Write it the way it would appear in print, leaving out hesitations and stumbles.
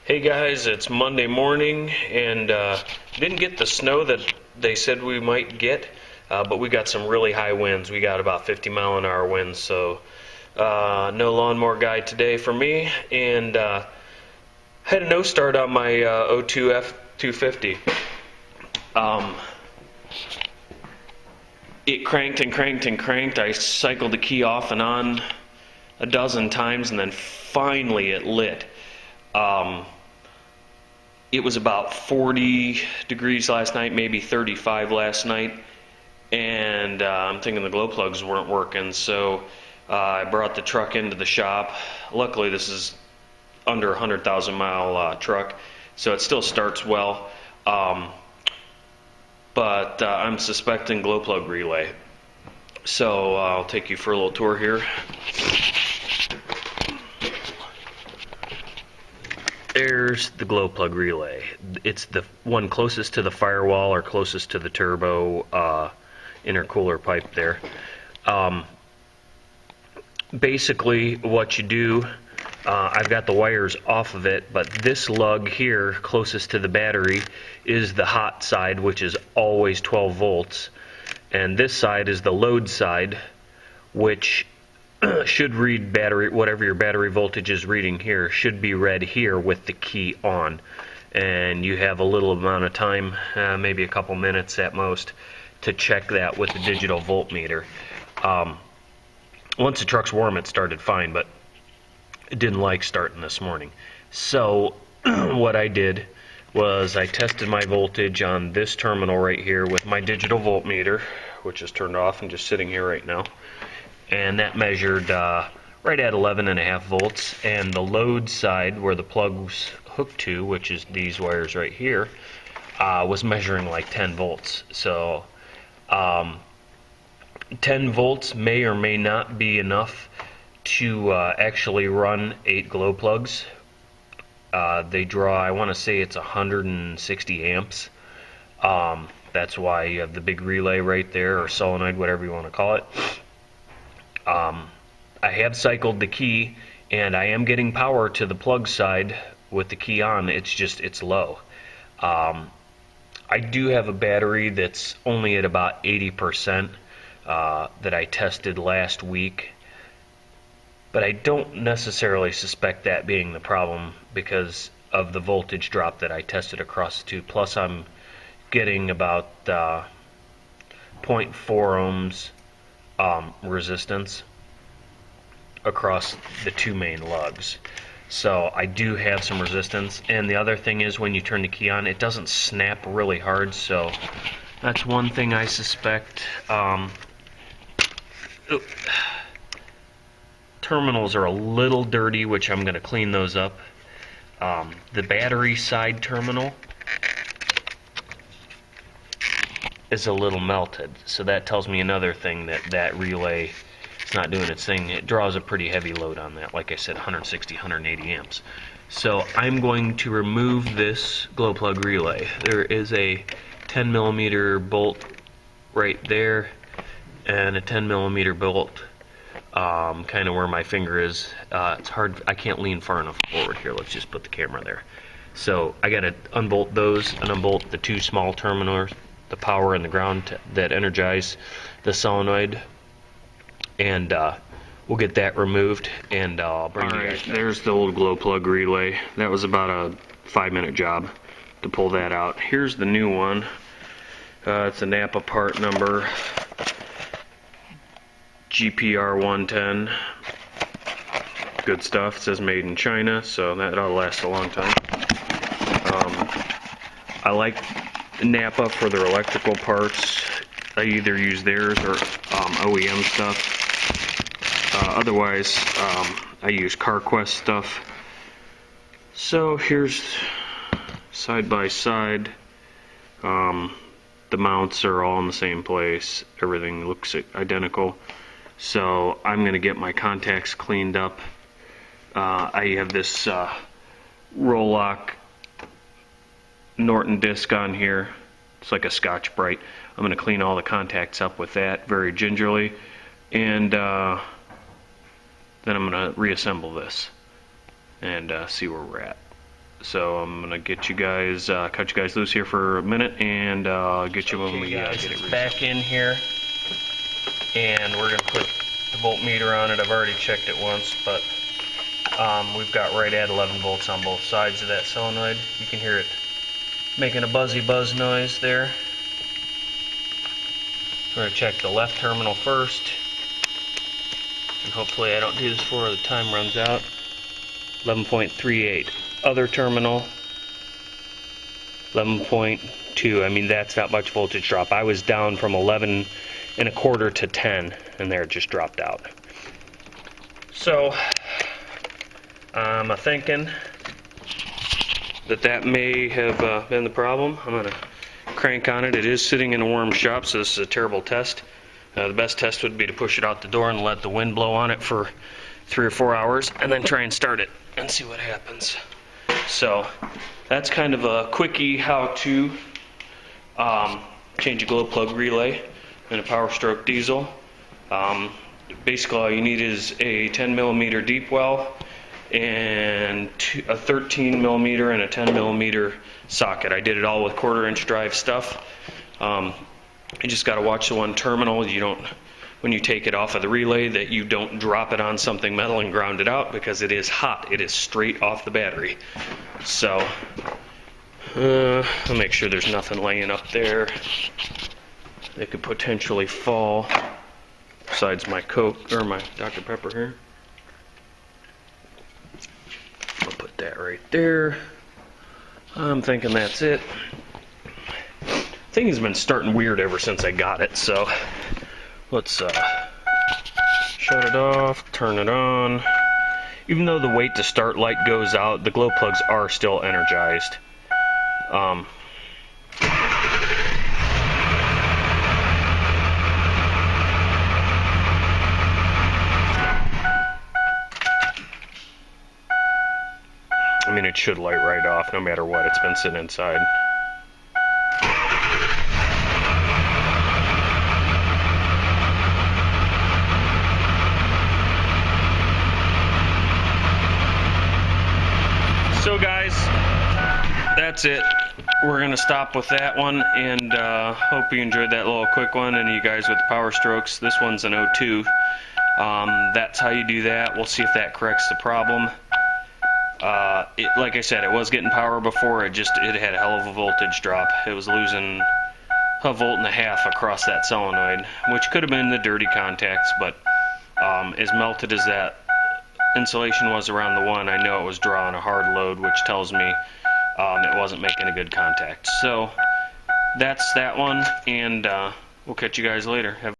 Hey guys, it's Monday morning and didn't get the snow that they said we might get, but we got some really high winds. We got about 50-mile-an-hour winds, so no lawnmower guy today for me, and had a no start on my 02 F250. It cranked and cranked and cranked. I cycled the key off and on a dozen times, and then finally it lit. It was about 40 degrees last night, maybe 35 last night, and I'm thinking the glow plugs weren't working, so I brought the truck into the shop. Luckily, this is under a 100,000-mile truck, so it still starts well, but I'm suspecting glow plug relay. So I'll take you for a little tour here. There's the glow plug relay. It's the one closest to the firewall or closest to the turbo intercooler pipe there. Basically what you do, I've got the wires off of it, but this lug here closest to the battery is the hot side, which is always 12 volts, and this side is the load side, which should read battery, whatever your battery voltage is reading here should be read here with the key on, and you have a little amount of time, maybe a couple minutes at most, to check that with the digital voltmeter. Once the truck's warm, it started fine, but it didn't like starting this morning. So what I did was I tested my voltage on this terminal right here with my digital voltmeter, which is turned off and just sitting here right now. And that measured right at 11.5 volts, and the load side where the plug's hooked to, which is these wires right here, was measuring like 10 volts. So 10 volts may or may not be enough to actually run 8 glow plugs. They draw, I want to say it's 160 amps. That's why you have the big relay right there, or solenoid, whatever you want to call it. I have cycled the key, and I am getting power to the plug side with the key on. It's low. I do have a battery that's only at about 80% that I tested last week, but I don't necessarily suspect that being the problem because of the voltage drop that I tested across the two. Plus I'm getting about 0.4 ohms resistance across the two main lugs. So I do have some resistance, and the other thing is when you turn the key on, it doesn't snap really hard, so that's one thing I suspect. Terminals are a little dirty, which I'm going to clean those up. The battery side terminal is a little melted, so that tells me another thing, that relay is not doing its thing. It draws a pretty heavy load on that, like I said, 160, 180 amps. So I'm going to remove this glow plug relay. There is a 10 millimeter bolt right there and a 10 millimeter bolt kind of where my finger is. It's hard, I can't lean far enough forward here. Let's just put the camera there. So I got to unbolt those and unbolt the two small terminals, the power and the ground, that energize the solenoid, and we'll get that removed, and I'll bring you guys back. There's the old glow plug relay. That was about a 5-minute job to pull that out. Here's the new one. It's a Napa part number GPR 110. Good stuff. It says made in China, so that ought to last a long time. I like Napa for their electrical parts. I either use theirs or OEM stuff. Otherwise, I use CarQuest stuff. So here's side by side. The mounts are all in the same place. Everything looks identical. So I'm going to get my contacts cleaned up. I have this Rolock Norton disc on here. It's like a Scotch-Brite. I'm going to clean all the contacts up with that very gingerly, and then I'm going to reassemble this and see where we're at. So I'm gonna get you guys, cut you guys loose here for a minute, and get you when we get it reset. Back in here, and we're gonna put the voltmeter on it. I've already checked it once, but we've got right at 11 volts on both sides of that solenoid. You can hear it making a buzzy buzz noise there. We're gonna check the left terminal first, and hopefully I don't do this before the time runs out. 11.38. Other terminal, 11.2. I mean, that's not much voltage drop. I was down from 11 and a quarter to 10, and there it just dropped out. So I'm thinking that may have been the problem. I'm gonna crank on it. It is sitting in a warm shop, so this is a terrible test. The best test would be to push it out the door and let the wind blow on it for 3 or 4 hours, and then try and start it and see what happens. So that's kind of a quickie how-to change a glow plug relay in a powerstroke diesel. Basically all you need is a 10 millimeter deep well and a 13 millimeter and a 10 millimeter socket. I did it all with 1/4 inch drive stuff. You just got to watch the one terminal. You don't, when you take it off of the relay, that you don't drop it on something metal and ground it out, because it is hot. It is straight off the battery. So I'll make sure there's nothing laying up there that could potentially fall besides my Coke or my Dr. Pepper here. I'll put that right there. I'm thinking that's it. Thing has been starting weird ever since I got it, so let's shut it off, turn it on. Even though the wait to start light goes out, the glow plugs are still energized. I mean, it should light right off no matter what. It's been sitting inside. So guys, that's it. We're gonna stop with that one, and hope you enjoyed that little quick one. And you guys with the power strokes, this one's an 02. That's how you do that. We'll see if that corrects the problem. Like I said, it was getting power before. It had a hell of a voltage drop. It was losing 1.5 volts across that solenoid, which could have been the dirty contacts, but as melted as that insulation was around the one, I know it was drawing a hard load, which tells me it wasn't making a good contact. So that's that one, and we'll catch you guys later.